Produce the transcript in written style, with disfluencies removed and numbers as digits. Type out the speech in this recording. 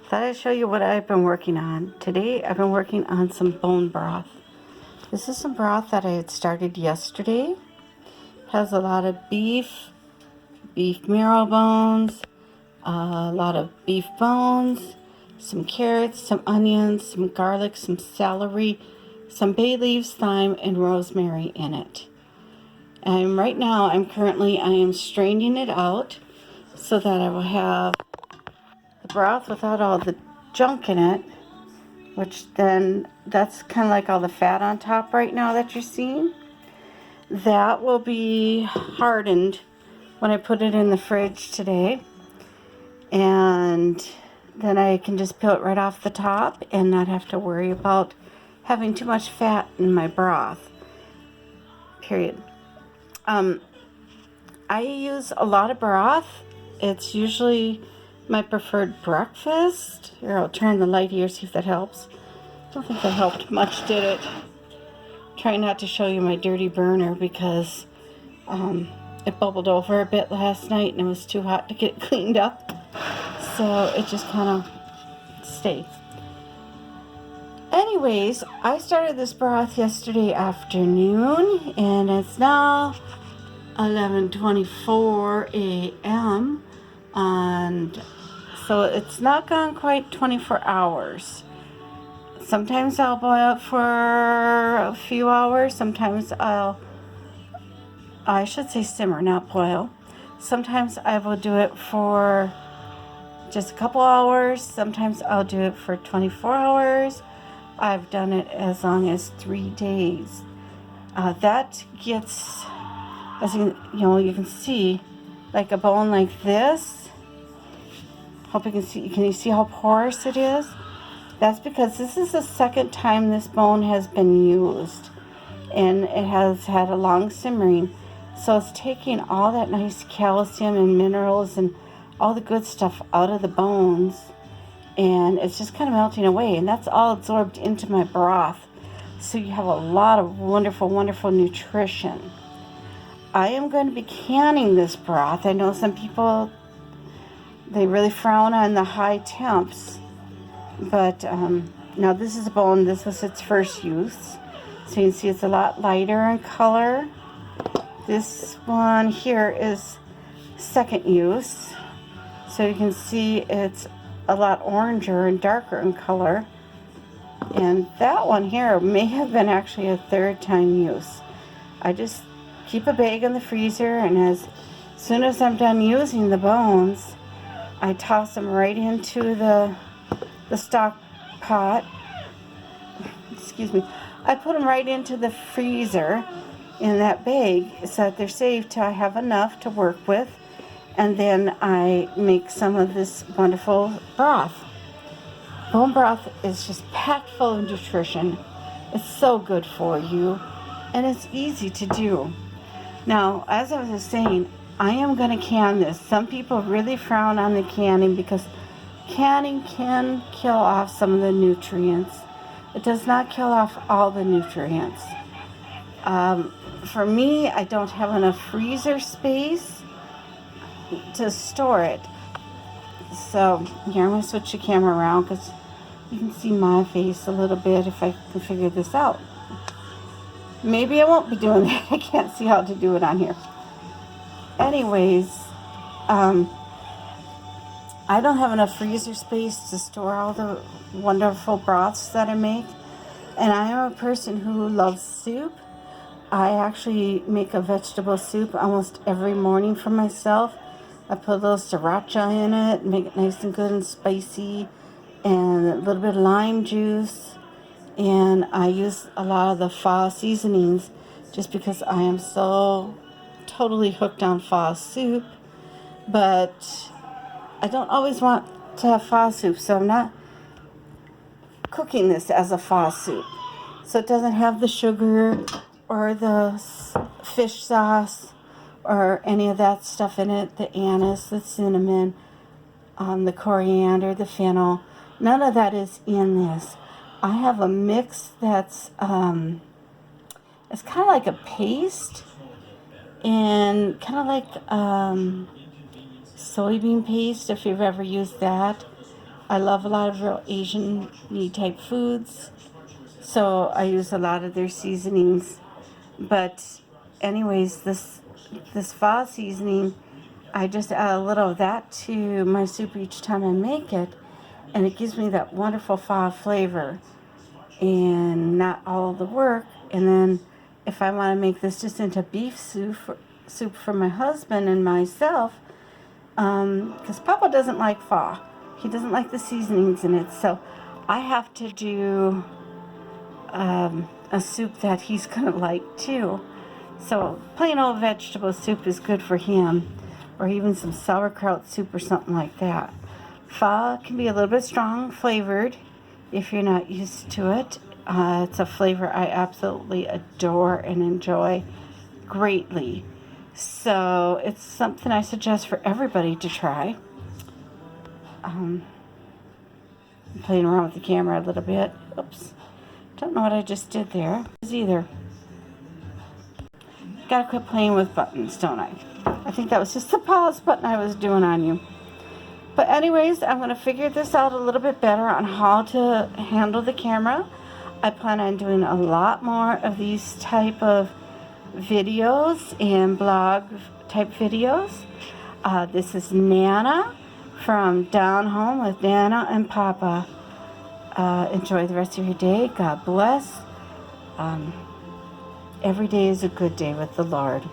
Thought I'd show you what I've been working on. Today I've been working on some bone broth. This is some broth that I had started yesterday. It has a lot of beef marrow bones, a lot of beef bones, some carrots, some onions, some garlic, some celery, some bay leaves, thyme, and rosemary in it. And right now I am straining it out so that I will have the broth without all the junk in it, which then that's kind of like all the fat on top right now that you're seeing. That will be hardened when I put it in the fridge today, and then I can just peel it right off the top and not have to worry about having too much fat in my broth, period. I use a lot of broth. It's usually my preferred breakfast. Here, I'll turn the light here, see if that helps. I don't think that helped much, did it? Trying not to show you my dirty burner because it bubbled over a bit last night and it was too hot to get cleaned up. So it just kind of stayed. Anyways, I started this broth yesterday afternoon and it's now 11:24 a.m. and so it's not gone quite 24 hours. Sometimes I'll boil it for a few hours. Sometimes I should say simmer, not boil. Sometimes I will do it for just a couple hours. Sometimes I'll do it for 24 hours. I've done it as long as 3 days. That gets, as you can see, like a bone like this. Hope you can see. Can you see how porous it is? That's because this is the second time this bone has been used, and it has had a long simmering. So it's taking all that nice calcium and minerals and all the good stuff out of the bones, and it's just kind of melting away, and that's all absorbed into my broth. So you have a lot of wonderful, wonderful nutrition. I am going to be canning this broth. I know some people, they really frown on the high temps. But now this is a bone. This was its first use. So you can see it's a lot lighter in color. This one here is second use. So you can see it's a lot oranger and darker in color. And that one here may have been actually a third time use. I just keep a bag in the freezer, and as soon as I'm done using the bones, I toss them right into the stock pot. Excuse me. I put them right into the freezer in that bag so that they're safe till I have enough to work with, and then I make some of this wonderful broth. Bone broth is just packed full of nutrition. It's so good for you, and it's easy to do. Now, as I was saying, I am going to can this. Some people really frown on the canning because canning can kill off some of the nutrients. It does not kill off all the nutrients. For me, I don't have enough freezer space to store it. So here, I'm going to switch the camera around because you can see my face a little bit if I can figure this out. Maybe I won't be doing that. I can't see how to do it on here. Anyways, I don't have enough freezer space to store all the wonderful broths that I make. And I am a person who loves soup. I actually make a vegetable soup almost every morning for myself. I put a little sriracha in it, make it nice and good and spicy, and a little bit of lime juice. And I use a lot of the pho seasonings just because I am so totally hooked on pho soup. But I don't always want to have pho soup, so I'm not cooking this as a pho soup. So it doesn't have the sugar or the fish sauce or any of that stuff in it, the anise, the cinnamon, the coriander, the fennel. None of that is in this. I have a mix that's it's kind of like a paste and kind of like soybean paste, if you've ever used that. I love a lot of real Asian-y type foods, so I use a lot of their seasonings. But anyways, this pho seasoning, I just add a little of that to my soup each time I make it, and it gives me that wonderful pho flavor and not all the work. And then if I want to make this just into beef soup for my husband and myself, because Papa doesn't like pho. He doesn't like the seasonings in it, so I have to do a soup that he's gonna like too. So plain old vegetable soup is good for him, or even some sauerkraut soup or something like that. Pho can be a little bit strong flavored if you're not used to it. It's a flavor I absolutely adore and enjoy greatly. So it's something I suggest for everybody to try. I'm playing around with the camera a little bit. Oops. Don't know what I just did there. Either. Gotta quit playing with buttons, don't I? I think that was just the pause button I was doing on you. But anyways, I'm going to figure this out a little bit better on how to handle the camera. I plan on doing a lot more of these type of videos and blog type videos. This is Nana from Down Home with Nanna and Papa. Enjoy the rest of your day. God bless. Every day is a good day with the Lord.